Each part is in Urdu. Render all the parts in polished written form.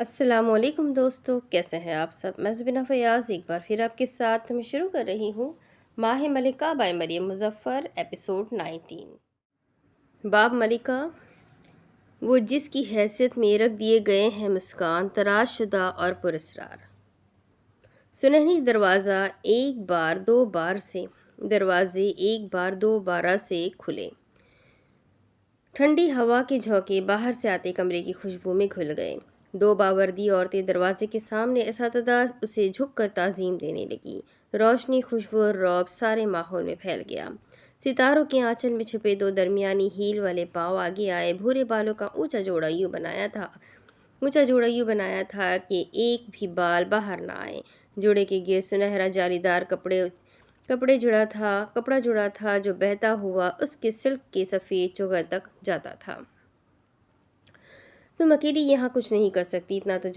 السلام علیکم دوستو، کیسے ہیں آپ سب؟ میں زبینہ فیاض ایک بار پھر آپ کے ساتھ میں شروع کر رہی ہوں ماہ ملکہ بائی مریم مظفر ایپیسوڈ 19۔ باب ملکہ، وہ جس کی حیثیت میں رکھ دیے گئے ہیں مسکان تراش شدہ اور پراسرار۔ سنہری دروازہ ایک بار دو بار سے دروازے ایک بار دو بارہ سے کھلے، ٹھنڈی ہوا کے جھونکے باہر سے آتے کمرے کی خوشبو میں گھل گئے۔ دو باوردی عورتیں دروازے کے سامنے اساتذہ اسے جھک کر تعظیم دینے لگی۔ روشنی، خوشبو اور رعب سارے ماحول میں پھیل گیا۔ ستاروں کے آنچل میں چھپے دو درمیانی ہیل والے پاؤں آگے آئے، بھورے بالوں کا اونچا جوڑا یوں بنایا تھا کہ ایک بھی بال باہر نہ آئے۔ جوڑے کے گرد سنہرا جالی دار کپڑا جڑا تھا جو بہتا ہوا اس کے سلک کے سفید چوغر تک جاتا تھا۔ تم اکیلی یہاں کچھ نہیں کر سکتی، اتنا تو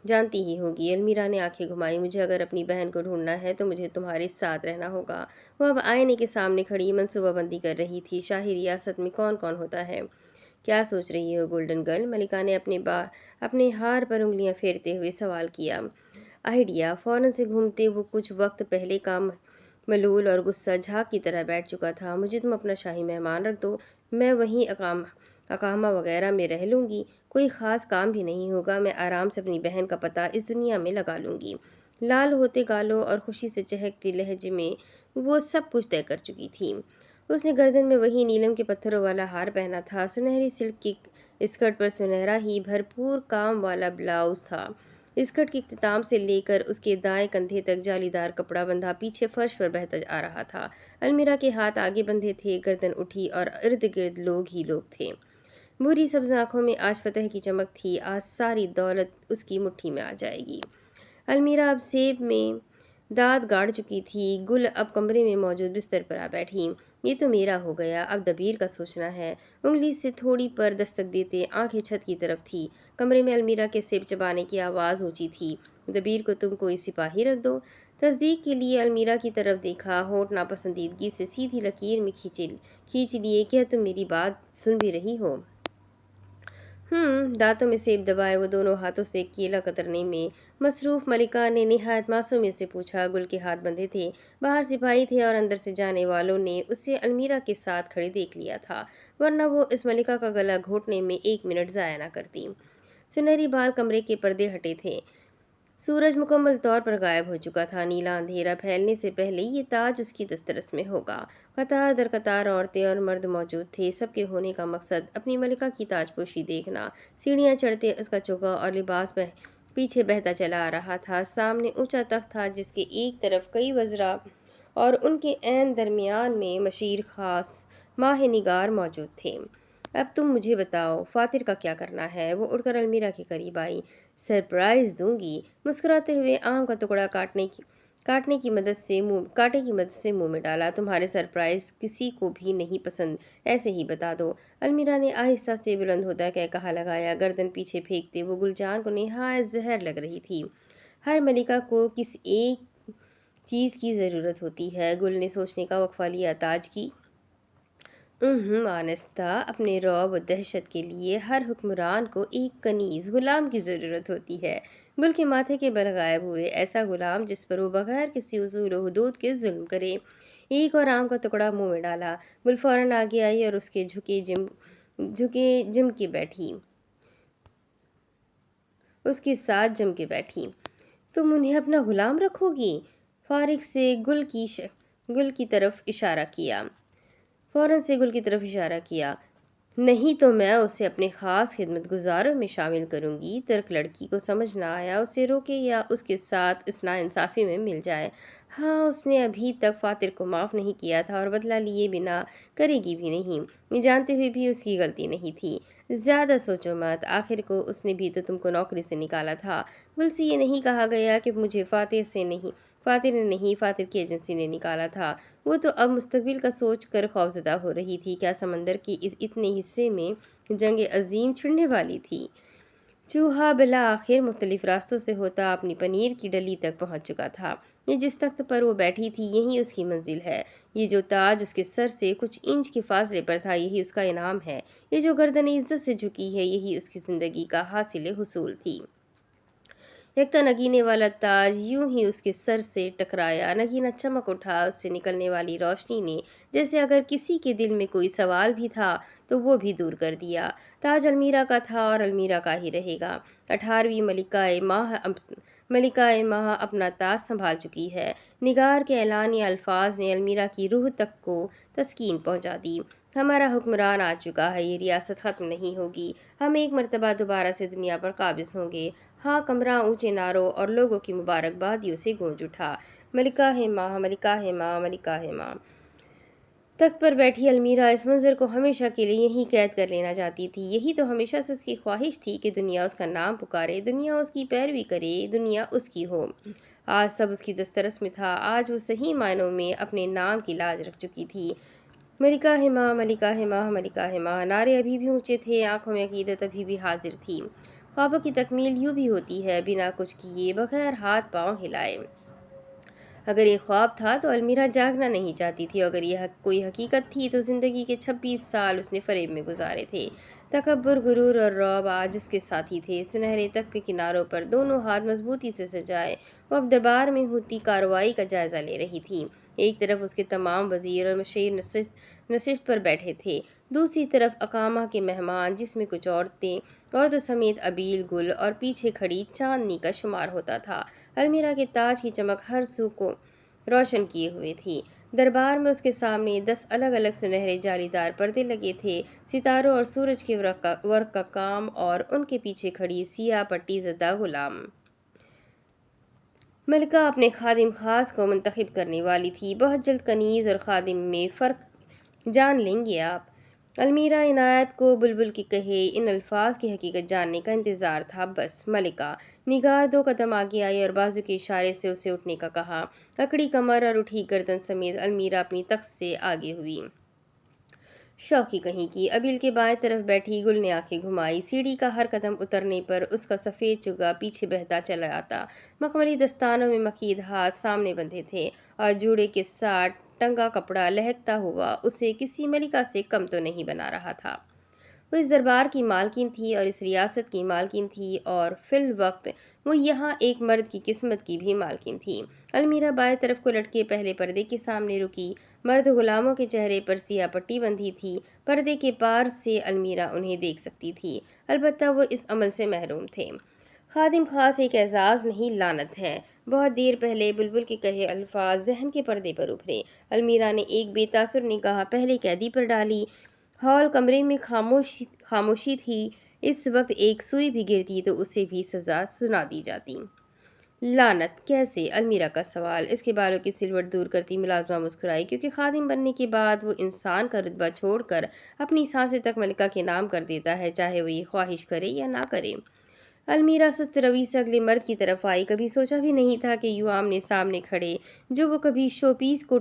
جانتی ہی ہوگی۔ المیرا نے آنکھیں گھمائی۔ مجھے اگر اپنی بہن کو ڈھونڈنا ہے تو مجھے تمہارے ساتھ رہنا ہوگا۔ وہ اب آئینے کے سامنے کھڑی منصوبہ بندی کر رہی تھی۔ شاہی ریاست میں کون کون ہوتا ہے؟ کیا سوچ رہی ہو گولڈن گرل؟ ملکہ نے اپنے ہار پر انگلیاں پھیرتے ہوئے سوال کیا۔ آئیڈیا؟ فوراً سے گھومتے وہ کچھ وقت پہلے کا ملول اور غصہ جھاگ کی طرح بیٹھ چکا تھا۔ مجھے تم اپنا شاہی مہمان رکھ دو، میں وہیں اقامہ وغیرہ میں رہ لوں گی۔ کوئی خاص کام بھی نہیں ہوگا، میں آرام سے اپنی بہن کا پتہ اس دنیا میں لگا لوں گی۔ لال ہوتے گالوں اور خوشی سے چہکتے لہجے میں وہ سب کچھ طے کر چکی تھی۔ اس نے گردن میں وہی نیلم کے پتھروں والا ہار پہنا تھا، سنہری سلک کی اسکرٹ پر سنہرا ہی بھرپور کام والا بلاؤز تھا۔ اسکرٹ کے اختتام سے لے کر اس کے دائیں کندھے تک جالی دار کپڑا بندھا پیچھے فرش پر بہتا آ رہا تھا۔ المیرا کے ہاتھ آگے بندھے تھے، گردن اٹھی اور ارد گرد لوگ ہی لوگ تھے۔ بھوری سبز آنکھوں میں آج فتح کی چمک تھی، آج ساری دولت اس کی مٹھی میں آ جائے گی۔ المیرا اب سیب میں دانت گاڑ چکی تھی۔ گل اب کمرے میں موجود بستر پر آ بیٹھی۔ یہ تو میرا ہو گیا، اب دبیر کا سوچنا ہے۔ انگلی سے تھوڑی پر دستک دیتے آنکھیں چھت کی طرف تھی۔ کمرے میں المیرا کے سیب چبانے کی آواز اونچی تھی۔ دبیر کو تم کوئی سپاہی رکھ دو۔ تصدیق کے لیے المیرا کی طرف دیکھا، ہونٹ ناپسندیدگی سے سیدھی لکیر میں کھینچ لیے۔ کیا تم میری بات سن بھی رہی ہو؟ دانتوں میں سیب دبائے وہ دونوں ہاتھوں سے کیلا کترنے میں مصروف ملکہ نے نہایت معصومیت سے پوچھا۔ گل کے ہاتھ بندھے تھے، باہر سپاہی تھے اور اندر سے جانے والوں نے اسے المیرا کے ساتھ کھڑے دیکھ لیا تھا، ورنہ وہ اس ملکہ کا گلا گھونٹنے میں ایک منٹ ضائع نہ کرتی۔ سنہری بال کمرے کے پردے ہٹے تھے، سورج مکمل طور پر غائب ہو چکا تھا۔ نیلا اندھیرا پھیلنے سے پہلے یہ تاج اس کی دسترس میں ہوگا۔ قطار در قطار عورتیں اور مرد موجود تھے، سب کے ہونے کا مقصد اپنی ملکہ کی تاج پوشی دیکھنا۔ سیڑھیاں چڑھتے اس کا چوگا اور لباس پیچھے بہتا چلا آ رہا تھا۔ سامنے اونچا تخت تھا جس کے ایک طرف کئی وزراء اور ان کے عین درمیان میں مشیر خاص ماہ نگار موجود تھے۔ اب تم مجھے بتاؤ، فاتر کا کیا کرنا ہے؟ وہ اٹھ کر المیرا کے قریب آئی۔ سرپرائز دوں گی، مسکراتے ہوئے آم کا ٹکڑا کاٹے کی مدد سے منہ میں ڈالا۔ تمہارے سرپرائز کسی کو بھی نہیں پسند، ایسے ہی بتا دو۔ المیرا نے آہستہ سے بلند ہوتا کہا لگایا، گردن پیچھے پھینکتے وہ گلجان کو نہایت زہر لگ رہی تھی۔ ہر ملکہ کو کسی ایک چیز کی ضرورت ہوتی ہے۔ گل نے سوچنے کا وقفہ لیا۔ تاج کی؟ آنستہ، اپنے رعب و دہشت کے لیے ہر حکمران کو ایک کنیز غلام کی ضرورت ہوتی ہے۔ گل کے ماتھے کے بل غائب ہوئے۔ ایسا غلام جس پر وہ بغیر کسی اصول و حدود کے ظلم کرے۔ ایک اور آم کا ٹکڑا منہ میں ڈالا۔ گل فوراً آگے آئی اور اس کے جم کے بیٹھی۔ تم انہیں اپنا غلام رکھو گی؟ فارغ سے گل کی طرف اشارہ کیا۔ نہیں تو میں اسے اپنے خاص خدمت گزاروں میں شامل کروں گی۔ ترک لڑکی کو سمجھ نہ آیا، اسے روکے یا اس کے ساتھ اس ناانصافی میں مل جائے۔ ہاں، اس نے ابھی تک فاتر کو معاف نہیں کیا تھا اور بدلہ لیے بنا کرے گی بھی نہیں۔ یہ جانتے ہوئے بھی اس کی غلطی نہیں تھی۔ زیادہ سوچو مت، آخر کو اس نے بھی تو تم کو نوکری سے نکالا تھا۔ گل سے یہ نہیں کہا گیا کہ مجھے فاتر نے نہیں، فاتر کی ایجنسی نے نکالا تھا۔ وہ تو اب مستقبل کا سوچ کر خوفزدہ ہو رہی تھی۔ کیا سمندر کے اس اتنے حصے میں جنگ عظیم چھڑنے والی تھی؟ چوہا بالآخر مختلف راستوں سے ہوتا اپنی پنیر کی ڈلی تک پہنچ چکا تھا۔ یہ جس تخت پر وہ بیٹھی تھی یہی اس کی منزل ہے۔ یہ جو تاج اس کے سر سے کچھ انچ کے فاصلے پر تھا یہی اس کا انعام ہے۔ یہ جو گردن عزت سے جھکی ہے یہی اس کی زندگی کا حاصل حصول تھی۔ یکتا نگینے والا تاج یوں ہی اس کے سر سے ٹکرایا، نگینہ چمک اٹھا اس سے نکلنے والی روشنی نے، جیسے اگر کسی کے دل میں کوئی سوال بھی تھا تو وہ بھی دور کر دیا۔ تاج المیرا کا تھا اور المیرا کا ہی رہے گا۔ 18ویں ملکہ ماہ اپنا تاج سنبھال چکی ہے۔ نگار کے اعلانیہ الفاظ نے المیرا کی روح تک کو تسکین پہنچا دی۔ ہمارا حکمران آ چکا ہے، یہ ریاست ختم نہیں ہوگی، ہم ایک مرتبہ دوبارہ سے دنیا پر قابض ہوں گے۔ ہاں کمرہ اونچے نعروں اور لوگوں کی مبارکبادیوں سے گونج اٹھا۔ ملکہ ماہ، ملکہ ماہ، ملکہ ماہ۔ تخت پر بیٹھی المیرا اس منظر کو ہمیشہ کے لیے یہیں قید کر لینا چاہتی تھی۔ یہی تو ہمیشہ سے اس کی خواہش تھی کہ دنیا اس کا نام پکارے، دنیا اس کی پیروی کرے، دنیا اس کی ہو۔ آج سب اس کی دسترس میں تھا، آج وہ صحیح معنوں میں اپنے نام کی لاج رکھ چکی تھی۔ ملکہ ماہ، ملکہ ماہ، ملکہ ماہ۔ نعرے ابھی بھی اونچے تھے، آنکھوں میں عقیدت ابھی بھی حاضر تھی۔ خوابوں کی تکمیل یوں بھی ہوتی ہے، بنا کچھ کیے، بغیر ہاتھ پاؤں ہلائے۔ اگر یہ خواب تھا تو المیرا جاگنا نہیں چاہتی تھی، اور اگر یہ کوئی حقیقت تھی تو زندگی کے 26 سال اس نے فریب میں گزارے تھے۔ تکبر، غرور اور رعب آج اس کے ساتھی تھے۔ سنہرے تخت کے کناروں پر دونوں ہاتھ مضبوطی سے سجائے وہ اب دربار میں ہوتی کارروائی کا جائزہ لے رہی تھی۔ ایک طرف اس کے تمام وزیر اور مشیر نشست پر بیٹھے تھے، دوسری طرف اقامہ کے مہمان جس میں کچھ عورتوں سمیت ابیل، گل اور پیچھے کھڑی چاندنی کا شمار ہوتا تھا۔ المیرا کے تاج کی چمک ہر سو کو روشن کیے ہوئے تھی۔ دربار میں اس کے سامنے 10 الگ الگ سنہرے جالی دار پردے لگے تھے، ستاروں اور سورج کے ورق کا کام، اور ان کے پیچھے کھڑی سیاہ پٹی زدہ غلام ملکہ اپنے خادم خاص کو منتخب کرنے والی تھی۔ بہت جلد کنیز اور خادم میں فرق جان لیں گے آپ۔ المیرا عنایت کو بلبل کے کہے ان الفاظ کی حقیقت جاننے کا انتظار تھا۔ بس ملکہ نگار 2 قدم آگے آئی اور بازو کے اشارے سے اسے اٹھنے کا کہا۔ اکڑی کمر اور اٹھی گردن سمیت المیرا اپنی تخت سے آگے ہوئی۔ شوخی کہیں کی۔ ابیل کے بائیں طرف بیٹھی گل نے آنکھیں گھمائی۔ سیڑھی کا ہر قدم اترنے پر اس کا سفید چگا پیچھے بہتا چلا آتا۔ مخملی دستانوں میں مخید ہاتھ سامنے بندھے تھے، اور جوڑے کے ساتھ ٹنگا کپڑا لہکتا ہوا اسے کسی ملکہ سے کم تو نہیں بنا رہا تھا۔ وہ اس دربار کی مالکن تھی اور اس ریاست کی مالکن تھی، اور فی الوقت وہ یہاں ایک مرد کی قسمت کی بھی مالکن تھی۔ المیرا بائیں طرف کو لٹکے پہلے پردے کے سامنے رکی۔ مرد غلاموں کے چہرے پر سیاہ پٹی بندھی تھی، پردے کے پار سے المیرا انہیں دیکھ سکتی تھی، البتہ وہ اس عمل سے محروم تھے۔ خادم خاص ایک اعزاز نہیں، لعنت ہے۔ بہت دیر پہلے بلبل کے کہے الفاظ ذہن کے پردے پر ابھرے۔ المیرا نے ایک بے تاثر نگاہ پہلے قیدی پر ڈالی۔ ہال کمرے میں خاموشی تھی۔ اس وقت ایک سوئی بھی گرتی تو اسے بھی سزا سنا دی جاتی۔ لعنت کیسے؟ المیرا کا سوال۔ اس کے بالوں کی سلوٹ دور کرتی ملازمہ مسکرائی، کیونکہ خادم بننے کے بعد وہ انسان کا رتبہ چھوڑ کر اپنی سانسیں تک ملکہ کے نام کر دیتا ہے، چاہے وہ یہ خواہش کرے یا نہ کرے۔ المیرا سست روی سے اگلے مرد کی طرف آئی۔ کبھی سوچا بھی نہیں تھا کہ یوں آمنے سامنے کھڑے جو وہ کبھی شو پیس کو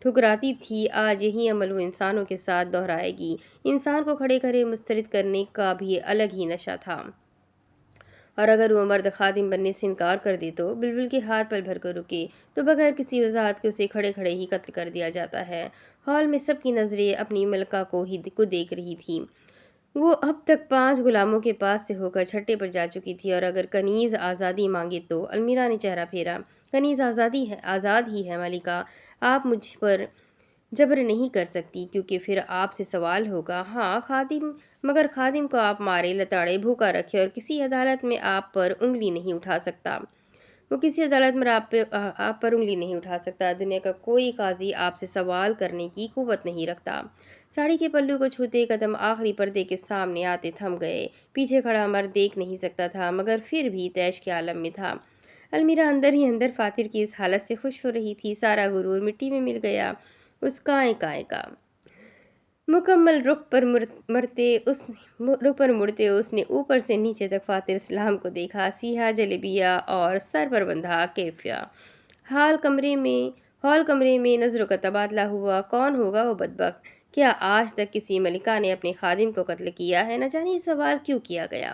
ٹھکراتی تھی، آج یہی عمل وہ انسانوں کے ساتھ دہرائے گی۔ انسان کو کھڑے کھڑے مسترد کرنے کا بھی الگ ہی نشہ تھا، اور اگر وہ مرد خادم بننے سے انکار کر دے تو بلبل کے ہاتھ پل بھر کر رکے تو بغیر کسی وضاحت کے اسے کھڑے کھڑے ہی قتل کر دیا جاتا ہے۔ ہال میں سب کی نظریں اپنی ملکہ کو دیکھ رہی تھی۔ وہ اب تک 5 غلاموں کے پاس سے ہو کر چھٹے پر جا چکی تھی، اور اگر کنیز آزادی مانگے تو المیرا نے چہرہ پھیرا۔ کنیز آزاد ہی ہے ملکہ، آپ مجھ پر جبر نہیں کر سکتی، کیونکہ پھر آپ سے سوال ہوگا۔ ہاں مگر خادم کو آپ مارے، لتاڑے، بھوکا رکھے، اور کسی عدالت میں آپ پر انگلی نہیں اٹھا سکتا۔ وہ کسی عدالت میں آپ پر انگلی نہیں اٹھا سکتا۔ دنیا کا کوئی قاضی آپ سے سوال کرنے کی قوت نہیں رکھتا۔ ساڑی کے پلو کو چھوتے قدم آخری پردے کے سامنے آتے تھم گئے۔ پیچھے کھڑا مرد دیکھ نہیں سکتا تھا، مگر پھر بھی طیش کے عالم میں تھا۔ المیرا اندر ہی اندر فاتر کی اس حالت سے خوش ہو رہی تھی۔ سارا غرور مٹی میں مل گیا اس کائیں کا۔ مکمل رخ پر مڑتے اس نے اوپر سے نیچے تک فاتر اسلام کو دیکھا، سیاہ جلبیہ اور سر پر بندھا کیفیہ۔ ہال کمرے میں نظروں کا تبادلہ ہوا۔ کون ہوگا وہ بدبخت؟ کیا آج تک کسی ملکہ نے اپنے خادم کو قتل کیا ہے؟ نہ جانے یہ سوال کیوں کیا گیا۔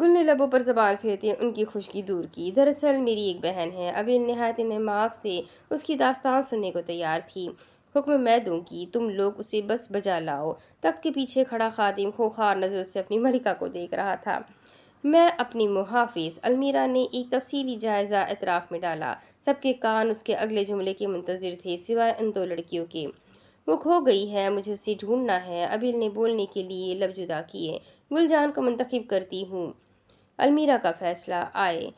گل نے لبوں پر زبان پھیرتے ان کی خشکی دور کی۔ دراصل میری ایک بہن ہے۔ ابیل نہایت نماک سے اس کی داستان سننے کو تیار تھی۔ حکم میں دوں گی، تم لوگ اسے بس بجا لاؤ۔ تخت کے پیچھے کھڑا خادم خوخار نظروں سے اپنی ملکہ کو دیکھ رہا تھا۔ میں اپنی محافظ، المیرا نے ایک تفصیلی جائزہ اعتراف میں ڈالا۔ سب کے کان اس کے اگلے جملے کے منتظر تھے سوائے ان دو لڑکیوں کے۔ وہ کھو گئی ہے، مجھے اسے ڈھونڈنا ہے۔ ابیل نے بولنے کے لیے لب جدا کیے۔ گل جان کو منتخب کرتی ہوں۔ المیرا کا فیصلہ آئے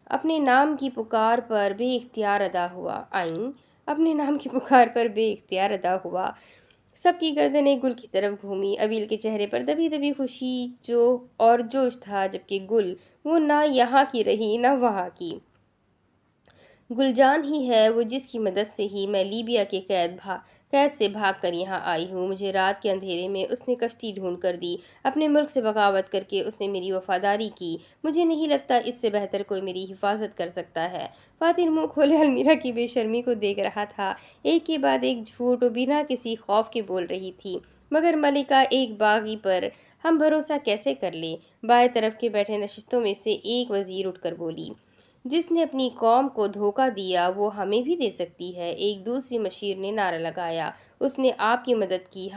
اپنے نام کی پکار پر بے اختیار ادا ہوا۔ اپنے نام کی پکار پر بے اختیار ادا ہوا۔ سب کی گردنیں گل کی طرف گھومی۔ ابیل کے چہرے پر دبی دبی خوشی اور جوش تھا، جبکہ گل وہ نہ یہاں کی رہی نہ وہاں کی۔ گل جان ہی ہے وہ جس کی مدد سے ہی میں لیبیا کے قید سے بھاگ کر یہاں آئی ہوں۔ مجھے رات کے اندھیرے میں اس نے کشتی ڈھونڈ کر دی۔ اپنے ملک سے بغاوت کر کے اس نے میری وفاداری کی۔ مجھے نہیں لگتا اس سے بہتر کوئی میری حفاظت کر سکتا ہے۔ فاتر منہ کھولے المیرا کی بے شرمی کو دیکھ رہا تھا۔ ایک کے بعد ایک جھوٹ وہ بنا کسی خوف کے بول رہی تھی۔ مگر ملکہ ایک باغی پر ہم بھروسہ کیسے کر لیں؟ بائیں طرف کے بیٹھے نشستوں میں سے ایک وزیر اٹھ کر بولی۔ جس نے اپنی قوم کو دھوکہ دیا وہ ہمیں بھی دے سکتی ہے۔ ایک دوسری مشیر نے نعرہ لگایا۔ اس نے آپ کی مدد کی،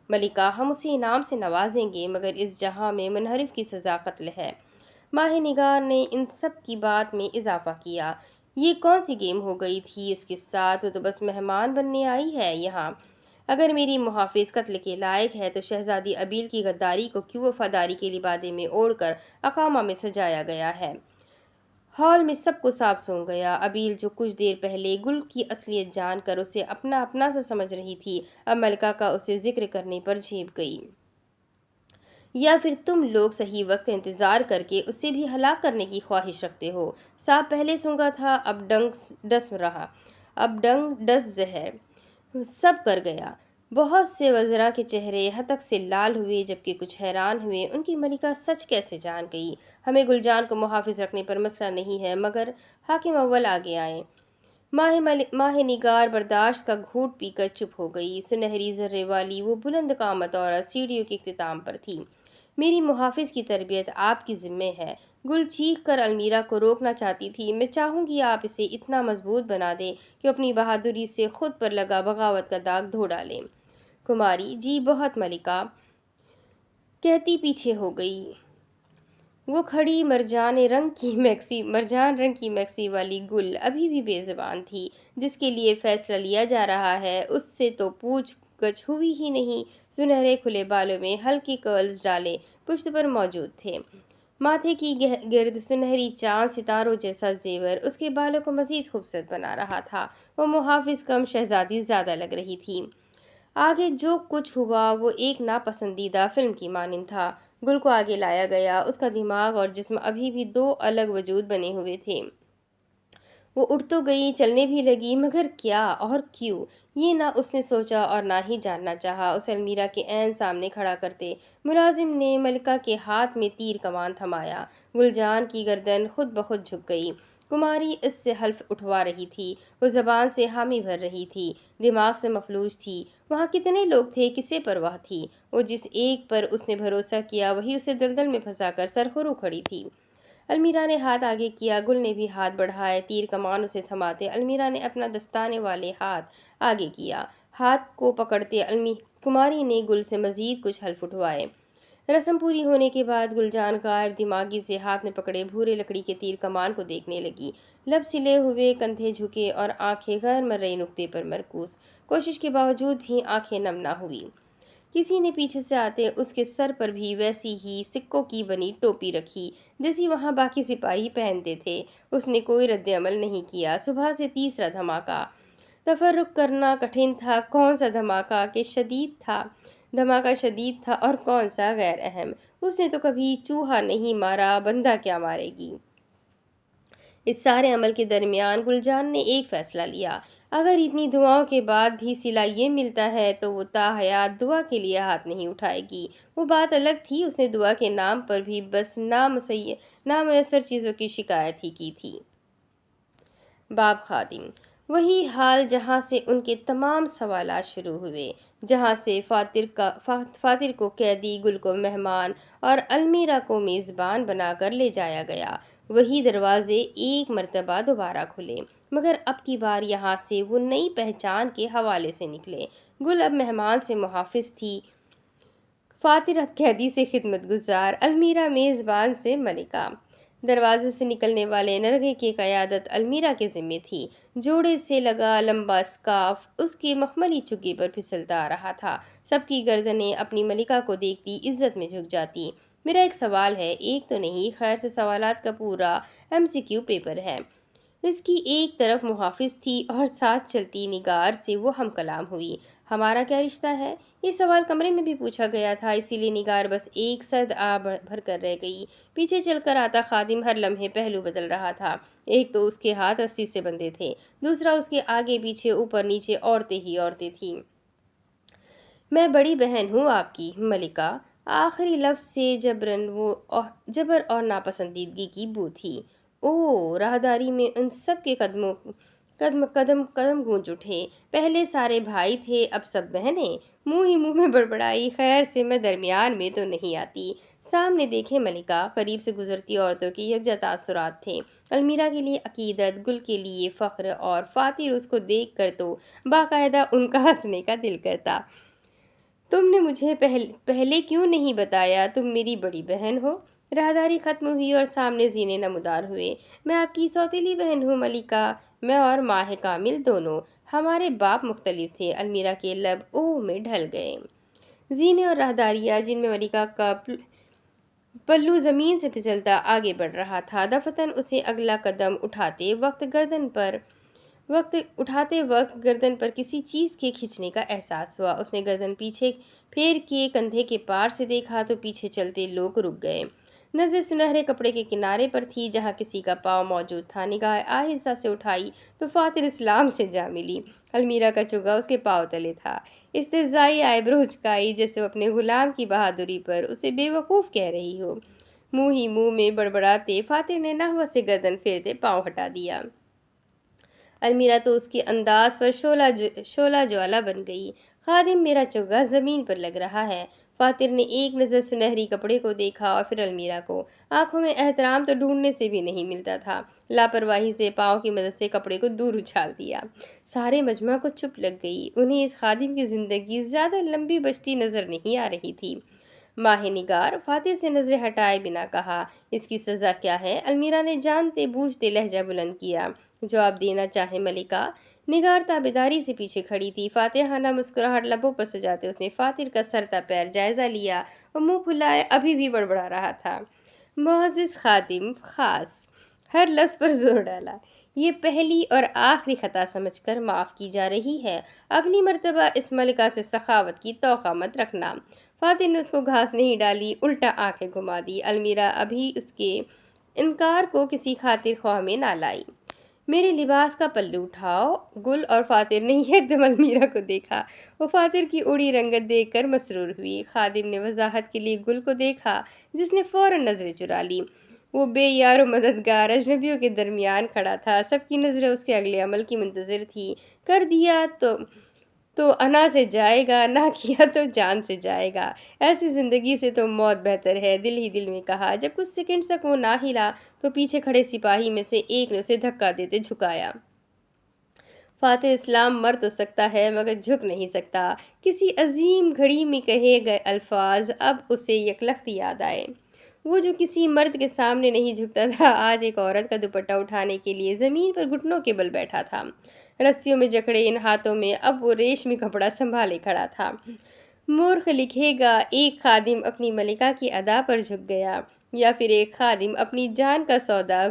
ملکہ ہم اسے انعام سے نوازیں گے، مگر اس جہاں میں منحرف کی سزا قتل ہے۔ ماہ نگار نے ان سب کی بات میں اضافہ کیا۔ یہ کون سی گیم ہو گئی تھی اس کے ساتھ؟ وہ تو بس مہمان بننے آئی ہے یہاں۔ اگر میری محافظ قتل کے لائق ہے تو شہزادی ابیل کی غداری کو کیوں وفاداری کے لبادے میں اوڑھ کر اقامہ میں سجایا گیا ہے؟ ہال میں سب کو صاف سونگ گیا۔ ابیل جو کچھ دیر پہلے گل کی اصلیت جان کر اسے اپنا سا سمجھ رہی تھی، اب ملکہ کا اسے ذکر کرنے پر جھیپ گئی۔ یا پھر تم لوگ صحیح وقت کا انتظار کر کے اسے بھی ہلاک کرنے کی خواہش رکھتے ہو؟ سانپ پہلے سونگا تھا، اب ڈنگ ڈس زہر سب کر گیا۔ بہت سے وزراء کے چہرے ہتک سے لال ہوئے، جبکہ کچھ حیران ہوئے ان کی ملکہ سچ کیسے جان گئی۔ ہمیں گل جان کو محافظ رکھنے پر مسئلہ نہیں ہے، مگر حاکم اول آگے آئیں۔ ماہ نگار برداشت کا گھونٹ پی کر چپ ہو گئی۔ سنہری زرے والی وہ بلند قامت عورت سیڑھیوں کے اختتام پر تھی۔ میری محافظ کی تربیت آپ کی ذمہ ہے۔ گل چیخ کر المیرا کو روکنا چاہتی تھی۔ میں چاہوں گی آپ اسے اتنا مضبوط بنا دیں کہ اپنی بہادری سے خود پر لگا بغاوت کا داغ دھو ڈالیں۔ کماری جی بہت، ملکہ کہتی پیچھے ہو گئی۔ وہ کھڑی مرجان رنگ کی میکسی والی گل ابھی بھی بے زبان تھی۔ جس کے لیے فیصلہ لیا جا رہا ہے اس سے تو پوچھ گچھ ہوئی ہی نہیں۔ سنہرے کھلے بالوں میں ہلکے کرلز ڈالے پشت پر موجود تھے۔ ماتھے کی گرد سنہری چاند ستاروں جیسا زیور اس کے بالوں کو مزید خوبصورت بنا رہا تھا۔ وہ محافظ کم، شہزادی زیادہ لگ رہی تھی۔ آگے جو کچھ ہوا وہ ایک ناپسندیدہ فلم کی مانند تھا۔ گل کو آگے لایا گیا۔ اس کا دماغ اور جسم ابھی بھی دو الگ وجود بنے ہوئے تھے۔ وہ اٹھ تو گئی، چلنے بھی لگی، مگر کیا اور کیوں یہ نہ اس نے سوچا اور نہ ہی جاننا چاہا۔ اسے المیرا کے عین سامنے کھڑا کرتے ملازم نے ملکہ کے ہاتھ میں تیر کمان تھمایا۔ گل جان کی گردن خود بخود جھک گئی۔ کماری اس سے حلف اٹھوا رہی تھی، وہ زبان سے حامی بھر رہی تھی، دماغ سے مفلوج تھی۔ وہاں کتنے لوگ تھے، کسے پرواہ تھی؟ وہ جس ایک پر اس نے بھروسہ کیا وہی اسے دلدل میں پھنسا کر سرخرو کھڑی تھی۔ المیرا نے ہاتھ آگے کیا، گل نے بھی ہاتھ بڑھائے۔ تیر کمان اسے تھماتے المیرا نے اپنا دستانے والے ہاتھ آگے کیا۔ ہاتھ کو پکڑتے کماری نے گل سے مزید کچھ حلف اٹھوائے۔ رسم پوری ہونے کے بعد گل جان غائب دماغی سے ہاتھ میں پکڑے بھورے لکڑی کے تیر کمان کو دیکھنے لگی۔ لب سلے ہوئے، کندھے جھکے اور آنکھیں غیر مرئی نقطے پر مرکوز۔ کوشش کے باوجود بھی آنکھیں نم نہ ہوئی۔ کسی نے پیچھے سے آتے اس کے سر پر بھی ویسی ہی سکوں کی بنی ٹوپی رکھی جیسی وہاں باقی سپاہی پہنتے تھے۔ اس نے کوئی رد عمل نہیں کیا۔ صبح سے تیسرا دھماکہ۔ تفرق کرنا کٹھن تھا، کون سا دھماکہ شدید تھا اور کون سا غیر اہم۔ اس نے تو کبھی چوہا نہیں مارا، بندہ کیا مارے گی؟ اس سارے عمل کے درمیان گل جان نے ایک فیصلہ لیا۔ اگر اتنی دعاؤں کے بعد بھی صلہ یہ ملتا ہے تو وہ تا حیات دعا کے لیے ہاتھ نہیں اٹھائے گی۔ وہ بات الگ تھی، اس نے دعا کے نام پر بھی بس نامیسر چیزوں کی شکایت ہی کی تھی۔ باب خادم۔ وہی حال جہاں سے ان کے تمام سوالات شروع ہوئے، جہاں سے فاتر کو قیدی، گل کو مہمان اور المیرا کو میزبان بنا کر لے جایا گیا۔ وہی دروازے ایک مرتبہ دوبارہ کھلے، مگر اب کی بار یہاں سے وہ نئی پہچان کے حوالے سے نکلے۔ گل اب مہمان سے محافظ تھی، فاتر اب قیدی سے خدمت گزار، المیرا میزبان سے ملکہ۔ دروازے سے نکلنے والے نرگے کی قیادت المیرا کے ذمے تھی۔ جوڑے سے لگا لمبا اسکارف اس کے مخملی چگے پر پھسلتا آ رہا تھا۔ سب کی گردنیں اپنی ملکہ کو دیکھتی عزت میں جھک جاتی۔ میرا ایک سوال ہے، ایک تو نہیں، خیر سے سوالات کا پورا MCQ پیپر ہے۔ اس کی ایک طرف محافظ تھی اور ساتھ چلتی نگار سے وہ ہم کلام ہوئی۔ ہمارا کیا رشتہ ہے؟ یہ سوال کمرے میں بھی پوچھا گیا تھا، اسی لیے نگار بس ایک سرد آہ بھر کر رہ گئی۔ پیچھے چل کر آتا خادم ہر لمحے پہلو بدل رہا تھا۔ ایک تو اس کے ہاتھ رسی سے بندھے تھے، دوسرا اس کے آگے پیچھے اوپر نیچے عورتیں ہی عورتیں تھیں۔ میں بڑی بہن ہوں آپ کی، ملکہ۔ آخری لفظ سے جبر اور ناپسندیدگی کی بو تھی۔ اوہ! راہداری میں ان سب کے قدم گونج اٹھے۔ پہلے سارے بھائی تھے، اب سب بہنیں۔ منہ ہی منہ میں بڑبڑائی، خیر سے میں درمیان میں تو نہیں آتی۔ سامنے دیکھیں ملکہ، قریب سے گزرتی عورتوں کے یکجا تاثرات تھے۔ المیرا کے لیے عقیدت، گل کے لیے فخر، اور فاتر اس کو دیکھ کر تو باقاعدہ ان کا ہنسنے کا دل کرتا۔ تم نے مجھے پہلے کیوں نہیں بتایا تم میری بڑی بہن ہو؟ راہداری ختم ہوئی اور سامنے زینے نمودار ہوئے۔ میں آپ کی سوتیلی بہن ہوں ملکہ، میں اور ماہ کامل دونوں۔ ہمارے باپ مختلف تھے۔ المیرا کے لب اوہ میں ڈھل گئے۔ زینے اور راہداریاں، جن میں ملکہ کا پلو زمین سے پھسلتا آگے بڑھ رہا تھا، دفعتاً اسے اگلا قدم اٹھاتے وقت گردن پر کسی چیز کے کھنچنے کا احساس ہوا۔ اس نے گردن پیچھے پھیر کے کندھے کے پار سے دیکھا تو پیچھے چلتے لوگ رک گئے۔ نظر سنہرے کپڑے کے کنارے پر تھی جہاں کسی کا پاؤں موجود تھا۔ نگاہ آہستہ سے اٹھائی تو فاتر اسلام سے جا ملی۔ المیرا کا چگا اس کے پاؤں تلے تھا۔ استہزائی آئیبرو چکائی جیسے وہ اپنے غلام کی بہادری پر اسے بے وقوف کہہ رہی ہو۔ منہ ہی منہ میں بڑبڑاتے فاتر نے نحوست سے گردن پھیرتے پاؤں ہٹا دیا۔ المیرا تو اس کے انداز پر شعلہ جوالا بن گئی۔ خادم، میرا چگا زمین پر لگ رہا ہے۔ فاتر نے ایک نظر سنہری کپڑے کو دیکھا اور پھر المیرا کو۔ آنکھوں میں احترام تو ڈھونڈنے سے بھی نہیں ملتا تھا۔ لاپرواہی سے پاؤں کی مدد سے کپڑے کو دور اچھال دیا۔ سارے مجمع کو چپ لگ گئی۔ انہیں اس خادم کی زندگی زیادہ لمبی بچتی نظر نہیں آ رہی تھی۔ ماہ نگار فاتر سے نظریں ہٹائے بنا کہا، اس کی سزا کیا ہے؟ المیرا نے جانتے بوجھتے لہجہ بلند کیا۔ جواب دینا چاہے ملکہ؟ نگار تابیداری سے پیچھے کھڑی تھی۔ فاتحانہ مسکراہٹ لبوں پر سجاتے اس نے فاتر کا سر تا پیر جائزہ لیا۔ وہ منہ پھلائے ابھی بھی بڑبڑا رہا تھا۔ معزز خادم، خاص، ہر لفظ پر زور ڈالا۔ یہ پہلی اور آخری خطا سمجھ کر معاف کی جا رہی ہے۔ اگلی مرتبہ اس ملکہ سے سخاوت کی توقع مت رکھنا۔ فاتر نے اس کو گھاس نہیں ڈالی، الٹا آنکھیں گھما دی۔ المیرا ابھی اس کے انکار کو کسی خاطر خواہ میں نہ لائی۔ میرے لباس کا پلو اٹھاؤ۔ گل اور فاتر نے یکدم المیرا کو دیکھا۔ وہ فاتر کی اڑی رنگت دیکھ کر مسرور ہوئی۔ خادم نے وضاحت کے لیے گل کو دیکھا، جس نے فوراً نظریں چرا لی۔ وہ بے یار و مددگار اجنبیوں کے درمیان کھڑا تھا۔ سب کی نظریں اس کے اگلے عمل کی منتظر تھی۔ کر دیا تو انا سے جائے گا، نہ کیا تو جان سے جائے گا۔ ایسی زندگی سے تو موت بہتر ہے، دل ہی دل میں کہا۔ جب کچھ سیکنڈ تک وہ نہ ہلا تو پیچھے کھڑے سپاہی میں سے ایک نے اسے دھکا دیتے جھکایا۔ فاتر اسلام مر تو سکتا ہے مگر جھک نہیں سکتا۔ کسی عظیم گھڑی میں کہے گئے الفاظ اب اسے یکلخت یاد آئے۔ وہ جو کسی مرد کے سامنے نہیں جھکتا تھا، آج ایک عورت کا دوپٹہ اٹھانے کے لیے زمین پر گھٹنوں کے بل بیٹھا تھا۔ رسیوں میں جکڑے ان ہاتھوں میں اب وہ ریشمی کپڑا سنبھالے کھڑا تھا۔ مورخ لکھے گا، ایک خادم اپنی ملکہ کی ادا پر جھک گیا، یا پھر ایک خادم اپنی جان کا سودا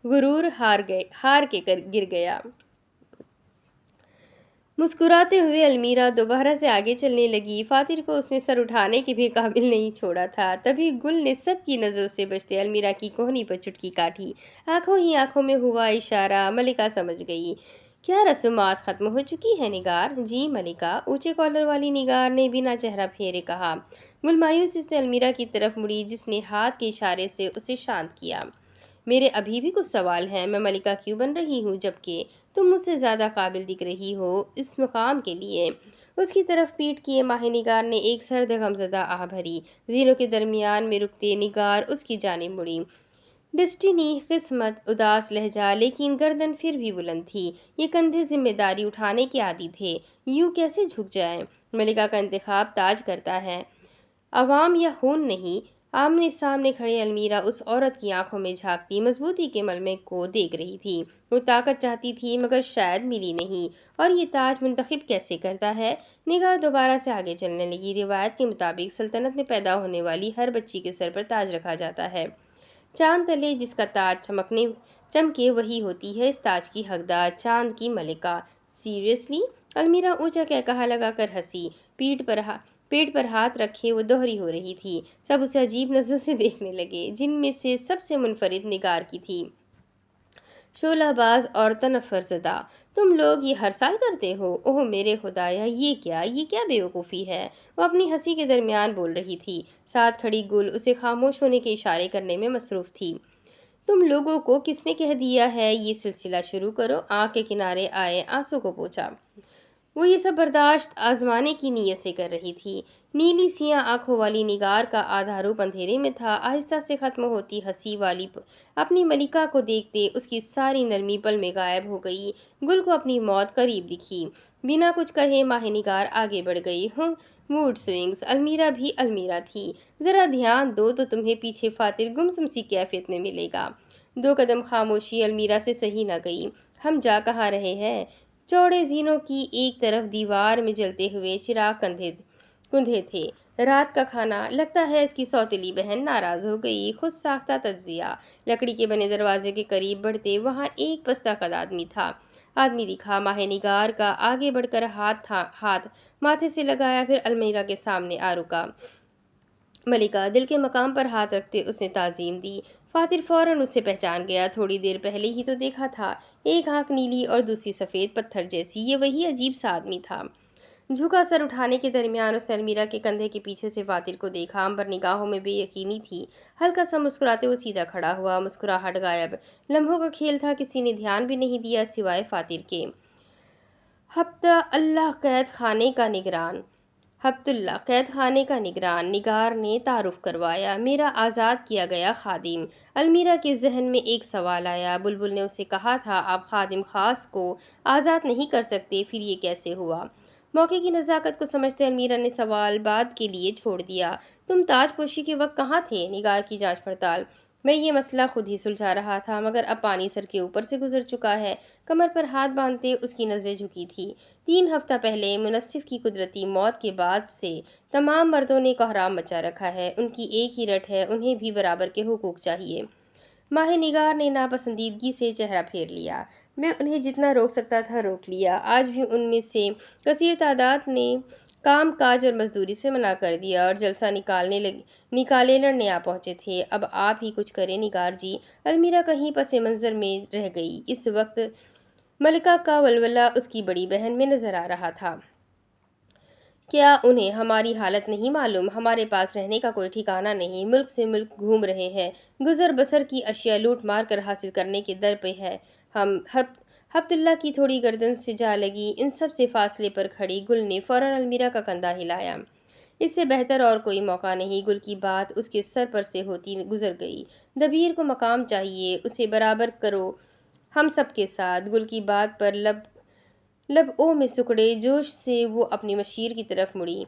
غرور ہار کے گر گیا۔ مسکراتے ہوئے المیرا دوبارہ سے آگے چلنے لگی۔ فاتر کو اس نے سر اٹھانے کے بھی قابل نہیں چھوڑا تھا۔ تبھی گل نے سب کی نظروں سے بچتے المیرا کی کوہنی پر چٹکی کاٹی۔ آنکھوں ہی آنکھوں میں ہوا اشارہ۔ ملکہ سمجھ گئی۔ کیا رسومات ختم ہو چکی ہے نگار؟ جی ملکہ، اونچے کالر والی نگار نے بنا چہرہ پھیرے کہا۔ گل مایوسی سے المیرا کی طرف مڑی، جس نے ہاتھ کے اشارے سے اسے شانت کیا۔ میرے ابھی بھی کچھ سوال ہیں، میں ملکہ کیوں بن رہی ہوں جبکہ تم مجھ سے زیادہ قابل دکھ رہی ہو اس مقام کے لیے؟ اس کی طرف پیٹ کیے ماہ نگار نے ایک سرد غمزدہ آہ بھری۔ زینوں کے درمیان میں رکتے نگار اس کی جانب مڑی۔ ڈسٹنی، قسمت، اداس لہجہ، لیکن گردن پھر بھی بلند تھی۔ یہ کندھے ذمہ داری اٹھانے کے عادی تھے، یوں کیسے جھک جائیں؟ ملکہ کا انتخاب تاج کرتا ہے، عوام یا خون نہیں۔ آمنے سامنے کھڑے المیرا اس عورت کی آنکھوں میں جھانکتی مضبوطی کے ملمے کو دیکھ رہی تھی۔ وہ طاقت چاہتی تھی مگر شاید ملی نہیں۔ اور یہ تاج منتخب کیسے کرتا ہے؟ نگار دوبارہ سے آگے چلنے لگی۔ روایت کے مطابق سلطنت میں پیدا ہونے والی ہر بچی کے سر پر تاج رکھا جاتا ہے۔ چاند تلے جس کا تاج چمکے وہی ہوتی ہے اس تاج کی حقدار، چاند کی ملکہ۔ سیریسلی؟ المیرا اونچا قہقہا لگا کر ہنسی۔ پیٹ پر ہاتھ رکھے وہ دوہری ہو رہی تھی۔ سب اسے عجیب نظروں سے دیکھنے لگے، جن میں سے سب سے منفرد نگار کی تھی۔ شعلہ باز اور تنفر زدہ، تم لوگ یہ ہر سال کرتے ہو؟ اوہ میرے خدایا، یہ کیا بے وقوفی ہے؟ وہ اپنی ہنسی کے درمیان بول رہی تھی۔ ساتھ کھڑی گل اسے خاموش ہونے کے اشارے کرنے میں مصروف تھی۔ تم لوگوں کو کس نے کہہ دیا ہے یہ سلسلہ شروع کرو؟ آنکھ کے کنارے آئے آنسو کو پوچھا۔ وہ یہ سب برداشت آزمانے کی نیت سے کر رہی تھی۔ نیلی سیاہ آنکھوں والی نگار کا آدھا روپ اندھیرے میں تھا۔ آہستہ سے ختم ہوتی ہنسی والی اپنی ملکہ کو دیکھتے اس کی ساری نرمی پل میں غائب ہو گئی۔ گل کو اپنی موت قریب دکھی۔ بنا کچھ کہے ماہ نگار آگے بڑھ گئی۔ موڈ سوئنگز، المیرا بھی المیرا تھی۔ ذرا دھیان دو تو تمہیں پیچھے فاتر گمسم سی کیفیت میں ملے گا۔ 2 قدم خاموشی المیرا سے سہی نہ گئی۔ ہم جا کہاں رہے ہیں؟ چوڑے زینوں کی ایک طرف دیوار میں جلتے ہوئے چراغ کندھے تھے۔ رات کا کھانا؟ لگتا ہے اس کی سوتیلی بہن ناراض ہو گئی۔ خود ساختہ تجزیہ۔ لکڑی کے بنے دروازے کے قریب بڑھتے وہاں ایک پستہ قد آدمی دکھا۔ ماہ نگار کا آگے بڑھ کر ہاتھ ماتھے سے لگایا، پھر المیرا کے سامنے آ رکا۔ ملکہ، دل کے مقام پر ہاتھ رکھتے اس نے تعظیم دی۔ فاتر فوراً اسے پہچان گیا۔ تھوڑی دیر پہلے ہی تو دیکھا تھا۔ ایک آنکھ نیلی اور دوسری سفید پتھر جیسی۔ یہ وہی عجیب سا آدمی تھا۔ جھکا سر اٹھانے کے درمیان اس نے المیرا کے کندھے کے پیچھے سے فاتر کو دیکھا۔ امبر نگاہوں میں بے یقینی تھی۔ ہلکا سا مسکراتے وہ سیدھا کھڑا ہوا۔ مسکراہٹ غائب۔ لمحوں کا کھیل تھا، کسی نے دھیان بھی نہیں دیا سوائے فاتر کے۔ ہبت اللہ قید خانے کا نگران، نگار نے تعارف کروایا۔ میرا آزاد کیا گیا خادم۔ المیرا کے ذہن میں ایک سوال آیا۔ بلبل نے اسے کہا تھا آپ خادم خاص کو آزاد نہیں کر سکتے، پھر یہ کیسے ہوا؟ موقع کی نزاکت کو سمجھتے المیرا نے سوال بعد کے لیے چھوڑ دیا۔ تم تاج پوشی کے وقت کہاں تھے؟ نگار کی جانچ پڑتال۔ میں یہ مسئلہ خود ہی سلجھا رہا تھا، مگر اب پانی سر کے اوپر سے گزر چکا ہے۔ کمر پر ہاتھ باندھتے اس کی نظریں جھکی تھی۔ 3 ہفتہ پہلے منصف کی قدرتی موت کے بعد سے تمام مردوں نے کوہرام مچا رکھا ہے۔ ان کی ایک ہی رٹ ہے، انہیں بھی برابر کے حقوق چاہیے۔ ماہ نگار نے ناپسندیدگی سے چہرہ پھیر لیا۔ میں انہیں جتنا روک سکتا تھا روک لیا۔ آج بھی ان میں سے کثیر تعداد نے کام کاج اور مزدوری سے منع کر دیا اور جلسہ نکالے لڑنے آ پہنچے تھے۔ اب آپ ہی کچھ کریں نگار جی۔ المیرا کہیں پس منظر میں رہ گئی۔ اس وقت ملکہ کا ولولہ اس کی بڑی بہن میں نظر آ رہا تھا۔ کیا انہیں ہماری حالت نہیں معلوم؟ ہمارے پاس رہنے کا کوئی ٹھکانہ نہیں، ملک سے ملک گھوم رہے ہیں، گزر بسر کی اشیاء لوٹ مار کر حاصل کرنے کے در پہ ہے ہم۔ ہبت اللہ کی تھوڑی گردن سے جا لگی۔ ان سب سے فاصلے پر کھڑی گل نے فوراً المیرا کا کندھا ہلایا۔ اس سے بہتر اور کوئی موقع نہیں۔ گل کی بات اس کے سر پر سے ہوتی گزر گئی۔ دبیر کو مقام چاہیے، اسے برابر کرو ہم سب کے ساتھ۔ گل کی بات پر لب میں سکڑے جوش سے وہ اپنی مشیر کی طرف مڑی۔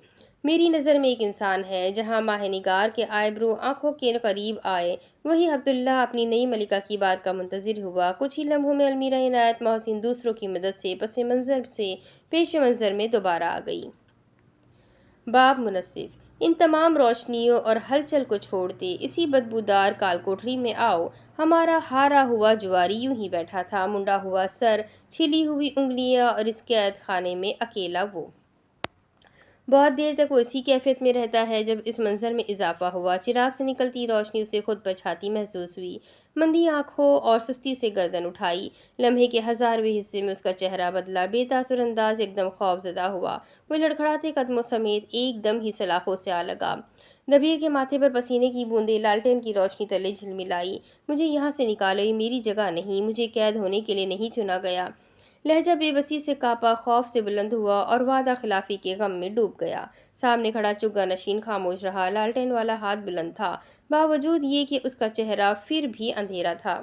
میری نظر میں ایک انسان ہے۔ جہاں ماہ نگار کے آئی برو آنکھوں کے قریب آئے، وہیں ہبت اللہ اپنی نئی ملکہ کی بات کا منتظر ہوا۔ کچھ ہی لمحوں میں المیرا عنایت محسن دوسروں کی مدد سے پس منظر سے پیش منظر میں دوبارہ آ گئی۔ باب منصف، ان تمام روشنیوں اور ہلچل کو چھوڑتے اسی بدبودار کال کوٹری میں آؤ۔ ہمارا ہارا ہوا جواری یوں ہی بیٹھا تھا، منڈا ہوا سر، چھلی ہوئی انگلیاں، اور اس قید خانے میں اکیلا وہ بہت دیر تک وہ اسی کیفیت میں رہتا ہے۔ جب اس منظر میں اضافہ ہوا، چراغ سے نکلتی روشنی اسے خود پر چھاتی محسوس ہوئی۔ مندی آنکھوں اور سستی سے گردن اٹھائی۔ لمحے کے ہزارویں حصے میں اس کا چہرہ بدلا، بے تاثر انداز ایک دم خوف زدہ ہوا۔ وہ لڑکھڑاتے قدموں سمیت ایک دم ہی سلاخوں سے آ لگا۔ دبیر کے ماتھے پر پسینے کی بوندیں لالٹین کی روشنی تلے جھلملائی۔ مجھے یہاں سے نکالو، یہ میری جگہ نہیں، مجھے قید ہونے کے لیے نہیں چنا گیا۔ لہجہ بے بسی سے کانپا، خوف سے بلند ہوا اور وعدہ خلافی کے غم میں ڈوب گیا۔ سامنے کھڑا چگا نشین خاموش رہا، لالٹین والا ہاتھ بلند تھا، باوجود یہ کہ اس کا چہرہ پھر بھی اندھیرا تھا۔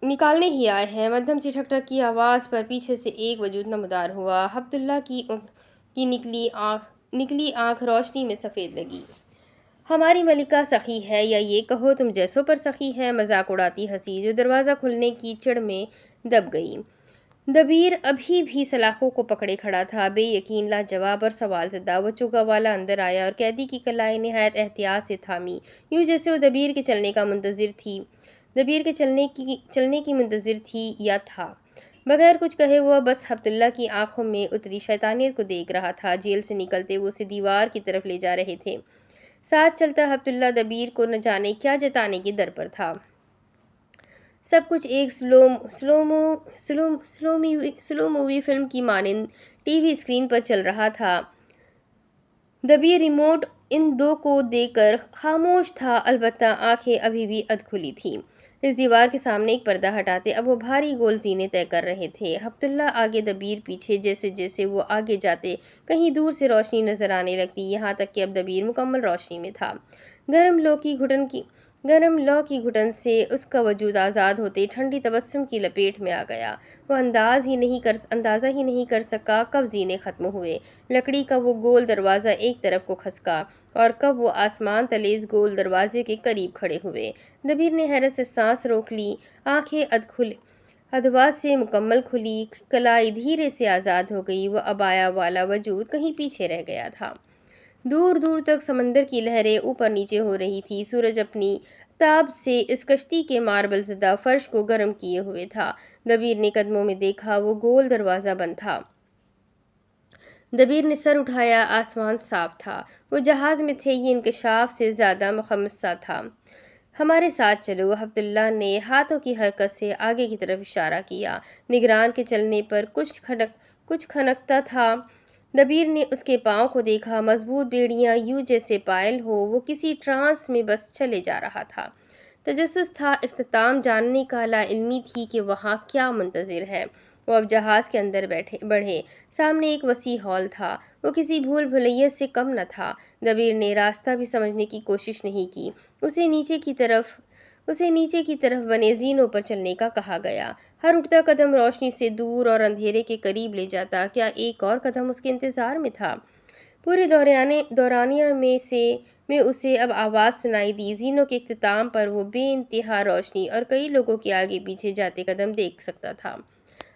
نکالنے ہی آئے ہیں۔ مدھم سی ٹھک ٹھک کی آواز پر پیچھے سے ایک وجود نمودار ہوا۔ عبداللہ کی نکلی آنکھ روشنی میں سفید لگی۔ ہماری ملکہ سخی ہے، یا یہ کہو تم جیسوں پر سخی ہے، مذاق اڑاتی ہنسی، جو دروازہ کھلنے کی چڑ میں دب گئی۔ دبیر ابھی بھی سلاخوں کو پکڑے کھڑا تھا، بے یقین، لاجواب اور سوال زدہ۔ وہ چگا والا اندر آیا اور قیدی کی کلائی نہایت احتیاط سے تھامی، یوں جیسے وہ دبیر کے چلنے کی منتظر تھی یا تھا۔ بغیر کچھ کہے وہ بس عبداللہ کی آنکھوں میں اتری شیطانیت کو دیکھ رہا تھا۔ جیل سے نکلتے وہ اسے دیوار کی طرف لے جا رہے تھے۔ ساتھ چلتا عبداللہ دبیر کو نہ جانے کیا جتانے کی در پر تھا۔ سب کچھ ایک سلو مووی فلم کی مانند ٹی وی اسکرین پر چل رہا تھا۔ دبیر ریموٹ ان دو کو دے کر خاموش تھا، البتہ آنکھیں ابھی بھی ادھ کھلی تھیں۔ اس دیوار کے سامنے ایک پردہ ہٹاتے اب وہ بھاری گول زینے طے کر رہے تھے۔ عبداللہ آگے، دبیر پیچھے۔ جیسے جیسے وہ آگے جاتے کہیں دور سے روشنی نظر آنے لگتی، یہاں تک کہ اب دبیر مکمل روشنی میں تھا۔ گرم لو کی گھٹن سے اس کا وجود آزاد ہوتے ٹھنڈی تبسم کی لپیٹ میں آ گیا۔ وہ اندازہ ہی نہیں کر سکا کب زینے ختم ہوئے، لکڑی کا وہ گول دروازہ ایک طرف کو کھسکا، اور کب وہ آسمان تلے اس گول دروازے کے قریب کھڑے ہوئے۔ دبیر نے حیرت سے سانس روک لی، آنکھیں ادھوا سے مکمل کھلی، کلائی دھیرے سے آزاد ہو گئی۔ وہ عبایا والا وجود کہیں پیچھے رہ گیا تھا۔ دور دور تک سمندر کی لہریں اوپر نیچے ہو رہی تھی۔ سورج اپنی تاب سے اس کشتی کے ماربل زدہ فرش کو گرم کیے ہوئے تھا۔ دبیر نے قدموں میں دیکھا، وہ گول دروازہ بند تھا۔ دبیر نے سر اٹھایا، آسمان صاف تھا۔ وہ جہاز میں تھے، یہ انکشاف سے زیادہ مخمس سا تھا۔ ہمارے ساتھ چلو، عبداللہ نے ہاتھوں کی حرکت سے آگے کی طرف اشارہ کیا۔ نگران کے چلنے پر کچھ کھنکتا تھا۔ دبیر نے اس کے پاؤں کو دیکھا، مضبوط بیڑیاں، یوں جیسے پائل ہو۔ وہ کسی ٹرانس میں بس چلے جا رہا تھا۔ تجسس تھا، اختتام جاننے کا، لا علمی تھی کہ وہاں کیا منتظر ہے۔ وہ اب جہاز کے اندر بڑھے۔ سامنے ایک وسیع ہال تھا، وہ کسی بھول بھلیت سے کم نہ تھا۔ دبیر نے راستہ بھی سمجھنے کی کوشش نہیں کی۔ اسے نیچے کی طرف بنے زینوں پر چلنے کا کہا گیا۔ ہر اٹھتا قدم روشنی سے دور اور اندھیرے کے قریب لے جاتا۔ کیا ایک اور قدم اس کے انتظار میں تھا؟ پورے دورانیہ میں اسے اب آواز سنائی دی۔ زینوں کے اختتام پر وہ بے انتہا روشنی اور کئی لوگوں کے آگے پیچھے جاتے قدم دیکھ سکتا تھا۔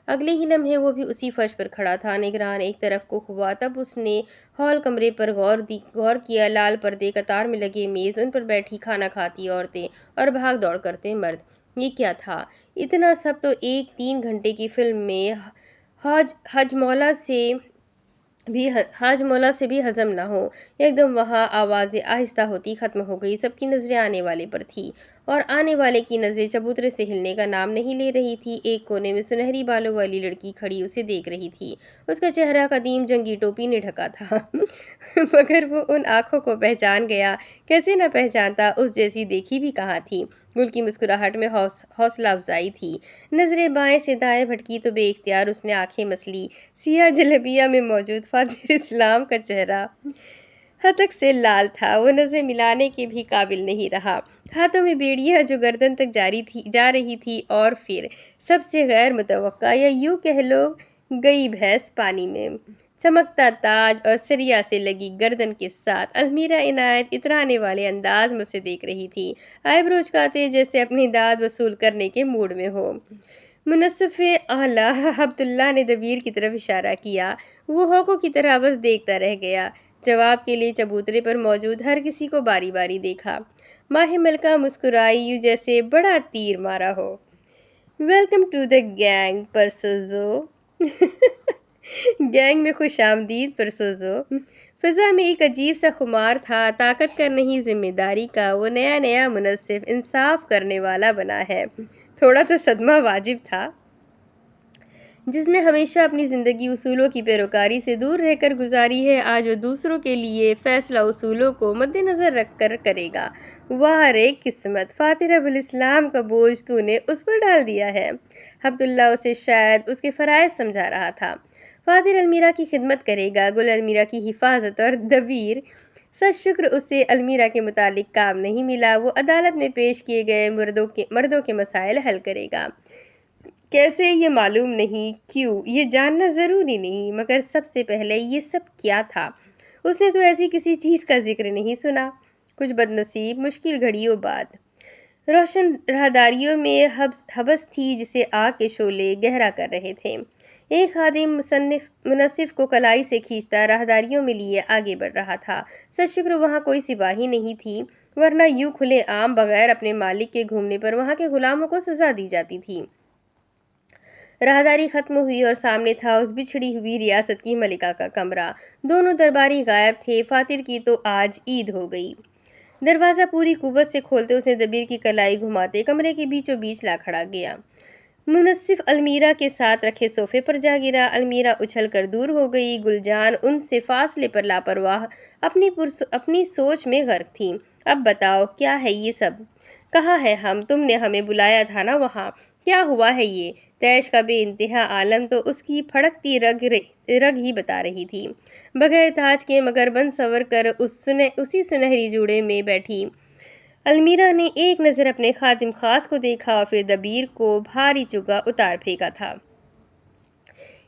اگلے ہی لمحے وہ بھی اسی فرش پر کھڑا تھا۔ نگران ایک طرف کو ہوا، تب اس نے ہال کمرے پر غور کیا۔ لال پردے، قطار میں لگے میز، ان پر بیٹھی کھانا کھاتی عورتیں اور بھاگ دوڑ کرتے مرد۔ یہ کیا تھا؟ اتنا سب تو ایک 3 گھنٹے کی فلم میں حاج مولا سے بھی ہضم نہ ہو۔ ایک دم وہاں آوازیں آہستہ ہوتی ختم ہو گئی۔ سب کی نظریں آنے والے پر تھی، اور آنے والے کی نظریں چبوترے سے ہلنے کا نام نہیں لے رہی تھی۔ ایک کونے میں سنہری بالوں والی لڑکی کھڑی اسے دیکھ رہی تھی۔ اس کا چہرہ قدیم جنگی ٹوپی نے ڈھکا تھا، مگر وہ ان آنکھوں کو پہچان گیا۔ کیسے نہ پہچانتا، اس جیسی دیکھی بھی کہاں تھی۔ گل کی مسکراہٹ میں حوصلہ افزائی تھی۔ نظریں بائیں سے دائیں بھٹکی تو بے اختیار اس نے آنکھیں مسلی۔ سیاہ جلبیہ میں موجود فاتح اسلام کا چہرہ ہتک سے لال تھا۔ وہ نظریں ملانے کے بھی قابل نہیں رہا۔ ہاتھوں میں بیڑیاں جو گردن تک جا رہی تھی، اور پھر سب سے غیر متوقع، یا یوں کہہ لو گئی بھینس پانی میں۔ چمکتا تاج اور سریا سے لگی گردن کے ساتھ المیرا عنایت اترانے والے انداز میں اسے دیکھ رہی تھی، آئیبرو اچکاتے جیسے اپنی داد وصول کرنے کے موڈ میں ہو۔ منصف اعلیٰ، عبداللہ نے دبیر کی طرف اشارہ کیا۔ وہ ہوکوں کی طرح بس دیکھتا رہ گیا۔ جواب کے لیے چبوترے پر موجود ہر کسی کو باری باری دیکھا۔ ماہ ملکہ مسکرائی، یوں جیسے بڑا تیر مارا ہو۔ ویلکم ٹو دی گینگ، پرسوزو۔ گینگ میں خوش آمدید پرسوزو۔ فضا میں ایک عجیب سا خمار تھا، طاقت کا نہیں ذمہ داری کا۔ وہ نیا نیا منصف، انصاف کرنے والا بنا ہے۔ تھوڑا تو صدمہ واجب تھا۔ جس نے ہمیشہ اپنی زندگی اصولوں کی پیروکاری سے دور رہ کر گزاری ہے، آج وہ دوسروں کے لیے فیصلہ اصولوں کو مد نظر رکھ کر کرے گا۔ واہ رے قسمت، فاتر ابو الاسلام کا بوجھ تو نے اس پر ڈال دیا ہے۔ عبداللہ اسے شاید اس کے فرائض سمجھا رہا تھا۔ فاتر المیرا کی خدمت کرے گا، گل المیرا کی حفاظت اور دبیر۔ سچ شکر اسے المیرا کے متعلق کام نہیں ملا۔ وہ عدالت میں پیش کیے گئے مردوں کے مسائل حل کرے گا۔ کیسے یہ معلوم نہیں، کیوں یہ جاننا ضروری نہیں، مگر سب سے پہلے یہ سب کیا تھا؟ اس نے تو ایسی کسی چیز کا ذکر نہیں سنا۔ کچھ بد نصیب مشکل گھڑیوں بعد روشن راہداریوں میں حبس تھی جسے آگ کے شعلے گہرا کر رہے تھے۔ ایک خادم منصف کو کلائی سے کھینچتا راہداریوں میں لیے آگے بڑھ رہا تھا۔ سچ شکر وہاں کوئی سپاہی نہیں تھی، ورنہ یوں کھلے عام بغیر اپنے مالک کے گھومنے پر وہاں کے غلاموں کو سزا دی جاتی تھی۔ راہداری ختم ہوئی اور سامنے تھا اس بچھڑی ہوئی ریاست کی ملکہ کا کمرہ۔ دونوں درباری غائب تھے۔ فاتر کی تو آج عید ہو گئی۔ دروازہ پوری قوت سے کھولتے اس نے دبیر کی کلائی گھماتے کمرے کے بیچوں بیچ لا کھڑا گیا۔ منصف المیرا کے ساتھ رکھے صوفے پر جا گرا۔ المیرا اچھل کر دور ہو گئی۔ گلجان ان سے فاصلے پر لاپرواہ اپنی سوچ میں غرق تھی۔ اب بتاؤ کیا ہے یہ سب؟ کہاں ہے ہم؟ تم نے ہمیں بلایا تھا نا وہاں؟ کیا ہوا ہے یہ؟ تیش کا بے انتہا عالم تو اس کی پھڑکتی رگ ہی بتا رہی تھی۔ بغیر تاج کے مگر بن سور کر اسی سنہری جوڑے میں بیٹھی المیرا نے ایک نظر اپنے خادم خاص کو دیکھا اور پھر دبیر کو بھاری چگا اتار پھینکا تھا۔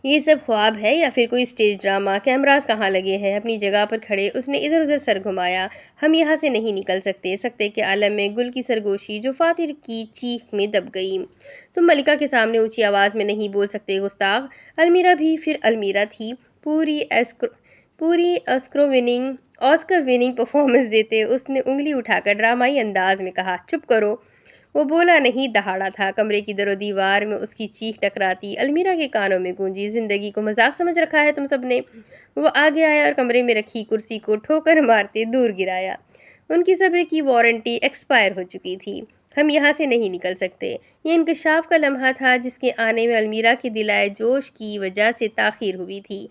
یہ سب خواب ہے یا پھر کوئی سٹیج ڈرامہ؟ کیمراز کہاں لگے ہیں؟ اپنی جگہ پر کھڑے اس نے ادھر ادھر سر گھمایا۔ ہم یہاں سے نہیں نکل سکتے کے عالم میں گل کی سرگوشی جو فاتر کی چیخ میں دب گئی۔ تم ملکہ کے سامنے اونچی آواز میں نہیں بول سکتے گستاخ۔ المیرا بھی پھر المیرا تھی، پوری آسکر وننگ پرفارمنس دیتے اس نے انگلی اٹھا کر ڈرامائی انداز میں کہا، چپ کرو۔ وہ بولا نہیں، دہاڑا تھا۔ کمرے کی در و دیوار میں اس کی چیخ ٹکراتی المیرا کے کانوں میں گونجی، زندگی کو مذاق سمجھ رکھا ہے تم سب نے؟ وہ آگے آیا اور کمرے میں رکھی کرسی کو ٹھوکر مارتے دور گرایا۔ ان کی صبر کی وارنٹی ایکسپائر ہو چکی تھی۔ ہم یہاں سے نہیں نکل سکتے۔ یہ انکشاف کا لمحہ تھا جس کے آنے میں المیرا کے دلائے جوش کی وجہ سے تاخیر ہوئی تھی۔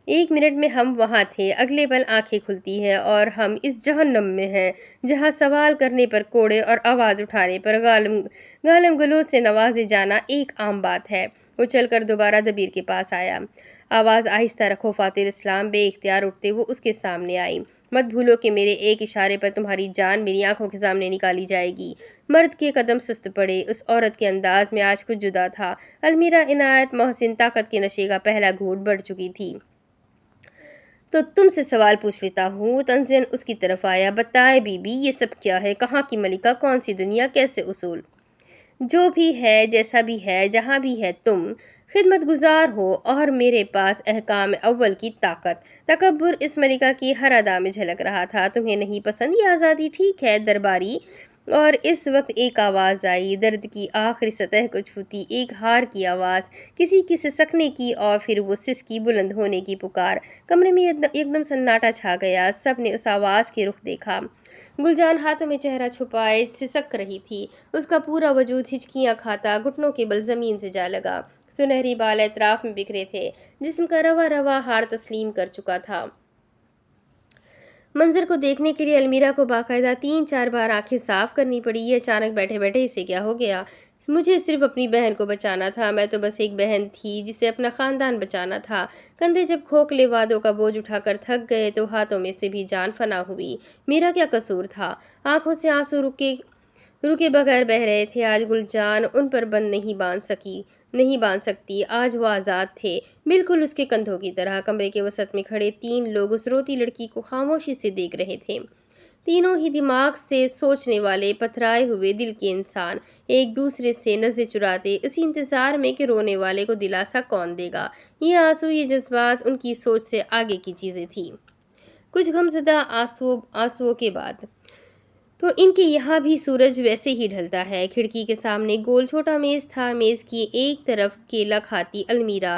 ایک منٹ میں ہم وہاں تھے، اگلے پل آنکھیں کھلتی ہیں اور ہم اس جہنم میں ہیں جہاں سوال کرنے پر کوڑے اور آواز اٹھانے پر گالم گلوچ سے نوازے جانا ایک عام بات ہے۔ وہ چل کر دوبارہ دبیر کے پاس آیا۔ آواز آہستہ رکھو فاتر اسلام۔ بے اختیار اٹھتے وہ اس کے سامنے آئی۔ مت بھولو کہ میرے ایک اشارے پر تمہاری جان میری آنکھوں کے سامنے نکالی جائے گی۔ مرد کے قدم سست پڑے۔ اس عورت کے انداز میں آج کچھ جدا تھا۔ المیرا عنایت محسن طاقت کے نشے کا پہلا گھونٹ بڑھ چکی تھی۔ تو تم سے سوال پوچھ لیتا ہوں۔ تنزین اس کی طرف آیا۔ بتائے بی بی، یہ سب کیا ہے؟ کہاں کی ملکہ؟ کون سی دنیا؟ کیسے اصول؟ جو بھی ہے، جیسا بھی ہے، جہاں بھی ہے، تم خدمت گزار ہو اور میرے پاس احکام اول کی طاقت۔ تکبر اس ملکہ کی ہر ادا میں جھلک رہا تھا۔ تمہیں نہیں پسند یہ آزادی؟ ٹھیک ہے درباری۔ اور اس وقت ایک آواز آئی، درد کی آخری سطح کو چھوتی ایک ہار کی آواز، کسی کے سسکنے کی اور پھر وہ سسکی بلند ہونے کی پکار۔ کمرے میں ایک دم سناٹا چھا گیا۔ سب نے اس آواز کی رخ دیکھا۔ گلجان ہاتھوں میں چہرہ چھپائے سسک رہی تھی۔ اس کا پورا وجود ہچکیاں کھاتا گھٹنوں کے بل زمین سے جا لگا۔ سنہری بال اطراف میں بکھرے تھے، جسم کا روا روا ہار تسلیم کر چکا تھا۔ منظر کو دیکھنے کے لیے المیرا کو باقاعدہ 3-4 بار آنکھیں صاف کرنی پڑی۔ یہ اچانک بیٹھے بیٹھے اسے کیا ہو گیا؟ مجھے صرف اپنی بہن کو بچانا تھا۔ میں تو بس ایک بہن تھی جسے اپنا خاندان بچانا تھا۔ کندھے جب کھوکھلے وعدوں کا بوجھ اٹھا کر تھک گئے تو ہاتھوں میں سے بھی جان فنا ہوئی۔ میرا کیا قصور تھا؟ آنکھوں سے آنسو رکے بغیر بہہ رہے تھے۔ آج گلجان ان پر بند نہیں باندھ سکتی۔ آج وہ آزاد تھے، بالکل اس کے کندھوں کی طرح۔ کمرے کے وسط میں کھڑے 3 لوگ اس روتی لڑکی کو خاموشی سے دیکھ رہے تھے۔ تینوں ہی دماغ سے سوچنے والے، پتھرائے ہوئے دل کے انسان، ایک دوسرے سے نظریں چراتے، اسی انتظار میں کہ رونے والے کو دلاسا کون دے گا۔ یہ آنسو، یہ جذبات ان کی سوچ سے آگے کی چیزیں تھیں۔ کچھ غمزدہ آنسوؤں کے بعد تو ان کے یہاں بھی سورج ویسے ہی ڈھلتا ہے۔ کھڑکی کے سامنے گول چھوٹا میز تھا۔ میز کی ایک طرف کیلا کھاتی المیرا،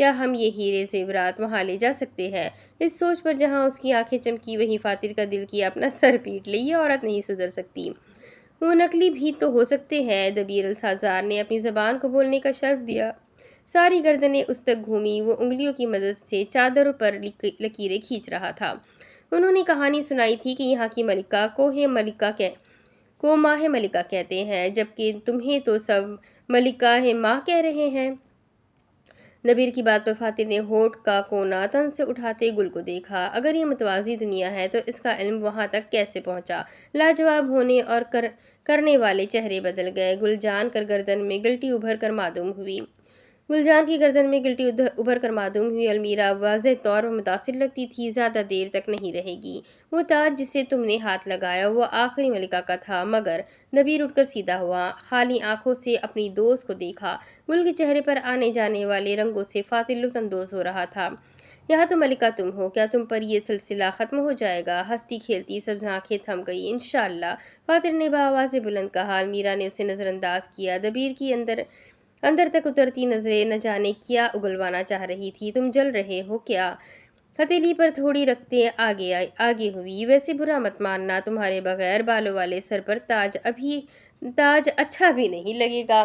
کیا ہم یہ ہیرے زیورات وہاں لے جا سکتے ہیں؟ اس سوچ پر جہاں اس کی آنکھیں چمکی وہیں فاتر کا دل کیا اپنا سر پیٹ لے، یہ عورت نہیں سدھر سکتی۔ وہ نقلی بھی تو ہو سکتے ہیں۔ دبیر السازار نے اپنی زبان کو بولنے کا شرف دیا۔ ساری گردنیں اس تک گھومی، وہ انگلیوں کی مدد سے چادروں پر لکیریں کھینچ رہا تھا۔ انہوں نے کہانی سنائی تھی کہ یہاں کی ملکہ کو ماہ ملکہ کہتے ہیں، جبکہ تمہیں تو سب ملکہ ماہ کہہ رہے ہیں۔ دبیر کی بات پر فاتر نے ہونٹ کا کونا تن سے اٹھاتے گل کو دیکھا۔ اگر یہ متوازی دنیا ہے تو اس کا علم وہاں تک کیسے پہنچا؟ لاجواب ہونے اور کرنے والے چہرے بدل گئے۔ گل جان کی گردن میں گلٹی ابھر کر معدوم ہوئی۔ المیرا واضح طور پر متاثر لگتی تھی۔ زیادہ دیر تک نہیں رہے گی۔ وہ تاج جسے تم نے ہاتھ لگایا وہ آخری ملکہ کا تھا، مگر دبیر اٹھ کر سیدھا ہوا، خالی آنکھوں سے اپنی دوست کو دیکھا۔ گل کے چہرے پر آنے جانے والے رنگوں سے فاتر لطف اندوز ہو رہا تھا۔ یہاں تو ملکہ تم ہو، کیا تم پر یہ سلسلہ ختم ہو جائے گا؟ ہنستی کھیلتی سبز آنکھیں تھم گئی۔ انشاءاللہ، فاتر نے بآواز بلند کہا۔ المیرا نے اسے نظر انداز کیا۔ دبیر کی اندر تک اترتی نظریں نہ جانے کیا اگلوانا چاہ رہی تھی۔ تم جل رہے ہو کیا؟ ہتھیلی پر تھوڑی رکھتے آگے ہوئی۔ ویسے برا مت ماننا، تمہارے بغیر بالوں والے سر پر تاج اچھا بھی نہیں لگے گا۔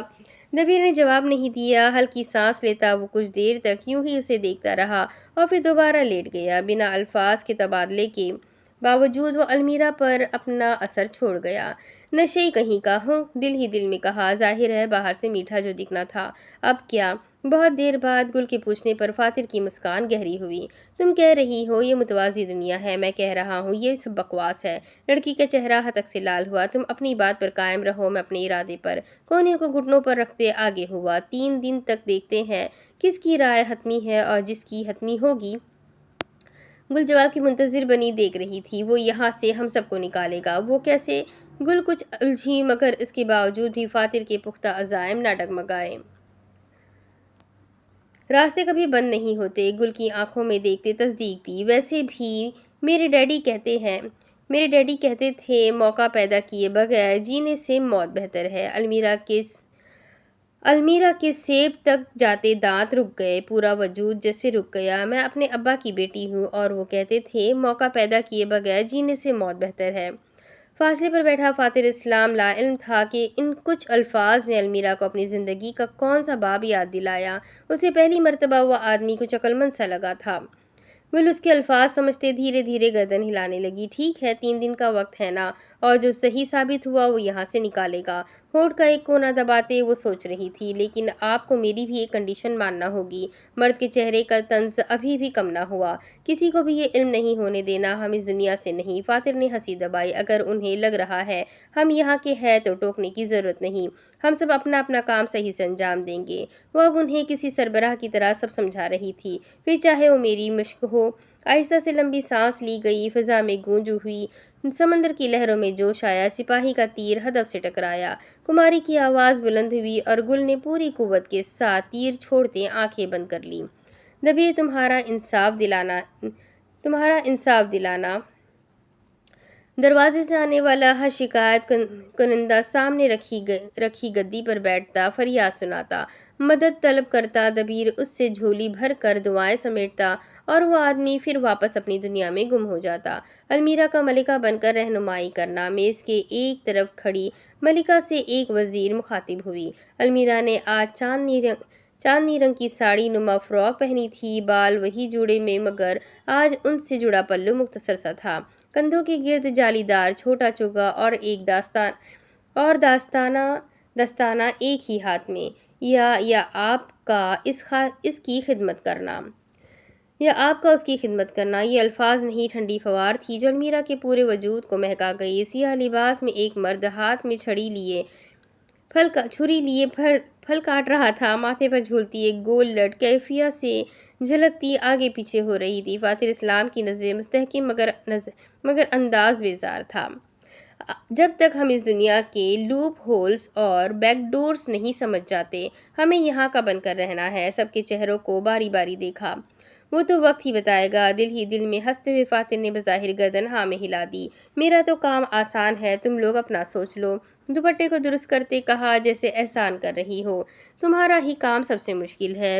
دبیر نے جواب نہیں دیا۔ ہلکی سانس لیتا وہ کچھ دیر تک یوں ہی اسے دیکھتا رہا اور پھر دوبارہ لیٹ گیا۔ بنا الفاظ کے تبادلے کے باوجود وہ المیرا پر اپنا اثر چھوڑ گیا۔ نشئی کہیں کا ہوں، دل ہی دل میں کہا۔ ظاہر ہے باہر سے میٹھا جو دکھنا تھا، اب کیا؟ بہت دیر بعد گل کے پوچھنے پر فاتر کی مسکان گہری ہوئی۔ تم کہہ رہی ہو یہ متوازی دنیا ہے، میں کہہ رہا ہوں یہ سب بکواس ہے۔ لڑکی کا چہرہ ہتک سے لال ہوا۔ تم اپنی بات پر قائم رہو، میں اپنے ارادے پر۔ کونے کو گھٹنوں پر رکھتے آگے ہوا۔ 3 دن تک دیکھتے ہیں کس کی رائے حتمی ہے اور جس کی حتمی ہوگی۔ گل جواب کی منتظر بنی دیکھ رہی تھی۔ وہ یہاں سے ہم سب کو نکالے گا، وہ کیسے؟ گل کچھ الجھی، مگر اس کے باوجود بھی فاتر کے پختہ عزائم نہ ڈگمگائے۔ راستے کبھی بند نہیں ہوتے، گل کی آنکھوں میں دیکھتے تصدیق دی۔ ویسے بھی میرے ڈیڈی کہتے تھے موقع پیدا کیے بغیر جینے سے موت بہتر ہے۔ المیرا کے سیب تک جاتے دانت رک گئے، پورا وجود جیسے رک گیا۔ میں اپنے ابا کی بیٹی ہوں اور وہ کہتے تھے موقع پیدا کیے بغیر جینے سے موت بہتر ہے۔ فاصلے پر بیٹھا فاتر اسلام لا علم تھا کہ ان کچھ الفاظ نے المیرا کو اپنی زندگی کا کون سا باب یاد دلایا۔ اسے پہلی مرتبہ وہ آدمی کچھ عقلمند سا لگا تھا۔ گل اس کے الفاظ سمجھتے دھیرے دھیرے گردن ہلانے لگی۔ ٹھیک ہے، 3 دن کا وقت ہے نا، اور جو صحیح ثابت ہوا وہ یہاں سے نکالے گا۔ ہونٹ کا ایک کونا دباتے وہ سوچ رہی تھی، لیکن آپ کو میری بھی ایک کنڈیشن ماننا ہوگی۔ مرد کے چہرے کا طنز ابھی بھی کم نہ ہوا۔ کسی کو بھی یہ علم نہیں ہونے دینا، ہم اس دنیا سے نہیں۔ فاتر نے ہنسی دبائی۔ اگر انہیں لگ رہا ہے ہم یہاں کے ہیں تو ٹوکنے کی ضرورت نہیں، ہم سب اپنا اپنا کام صحیح سے انجام دیں گے۔ وہ اب انہیں کسی سربراہ کی طرح سب سمجھا رہی تھی، پھر چاہے وہ میری مشق ہو۔ آہستہ سے لمبی سانس لی گئی، فضا میں گونج ہوئی، سمندر کی لہروں میں جوش آیا۔ سپاہی کا تیر ہدف سے ٹکرایا، کماری کی آواز بلند ہوئی اور گل نے پوری قوت کے ساتھ تیر چھوڑتے آنکھیں بند کر لیں۔ دبیر تمہارا انصاف دلانا۔ دروازے سے آنے والا ہر شکایت کنندہ سامنے رکھی گدی پر بیٹھتا، فریاد سناتا، مدد طلب کرتا۔ دبیر اس سے جھولی بھر کر دعائیں سمیٹتا اور وہ آدمی پھر واپس اپنی دنیا میں گم ہو جاتا۔ المیرا کا ملکہ بن کر رہنمائی کرنا۔ میز کے ایک طرف کھڑی ملکہ سے ایک وزیر مخاطب ہوئی۔ المیرا نے آج چاندنی رنگ کی ساڑی نما فراک پہنی تھی، بال وہی جوڑے میں، مگر آج ان سے جڑا پلو مختصر سا تھا۔ کندھوں کے گرد جالی دار چھوٹا چوگا اور ایک دستانہ ایک ہی ہاتھ میں۔ یا آپ کا اس کی خدمت کرنا۔ یہ الفاظ نہیں، ٹھنڈی فوار تھی جو المیرا کے پورے وجود کو مہکا گئی۔ سیاہ لباس میں ایک مرد ہاتھ میں چھری لیے پھل کاٹ رہا تھا، ماتھے پر جھولتی ایک گول لٹ کیفیت سے جھلکتی آگے پیچھے ہو رہی تھی۔ فاتر اسلام کی نظریں مستحکم مگر انداز بیزار تھا۔ جب تک ہم اس دنیا کے لوپ ہولز اور بیک ڈورز نہیں سمجھ جاتے، ہمیں یہاں کا بن کر رہنا ہے۔ سب کے چہروں کو باری باری دیکھا۔ وہ تو وقت ہی بتائے گا۔ دل ہی دل میں ہنستے ہوئے فاتر نے بظاہر گردن ہاں میں ہلا دی۔ میرا تو کام آسان ہے، تم لوگ اپنا سوچ لو۔ دوپٹے کو درست کرتے کہا، جیسے احسان کر رہی ہو۔ تمہارا ہی کام سب سے مشکل ہے۔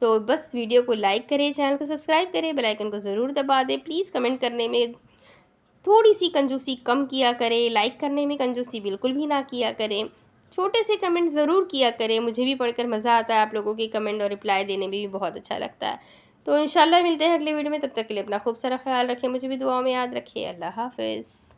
تو بس ویڈیو کو لائک کریں، چینل کو سبسکرائب کریں، بیل آئیکن کو ضرور دبا دیں۔ پلیز کمنٹ کرنے میں تھوڑی سی کنجوسی کم کیا کریں، لائک کرنے میں کنجوسی بالکل بھی نہ کیا کریں، چھوٹے سے کمنٹ ضرور کیا کریں، مجھے بھی پڑھ کر مزہ آتا ہے، آپ لوگوں کے کمنٹ اور رپلائی دینے میں بھی بہت اچھا لگتا ہے۔ تو انشاءاللہ ملتے ہیں اگلے ویڈیو میں، تب تک کے لیے اپنا خوب سارا خیال رکھیں، مجھے بھی دعاؤں میں یاد رکھیں۔ اللہ حافظ۔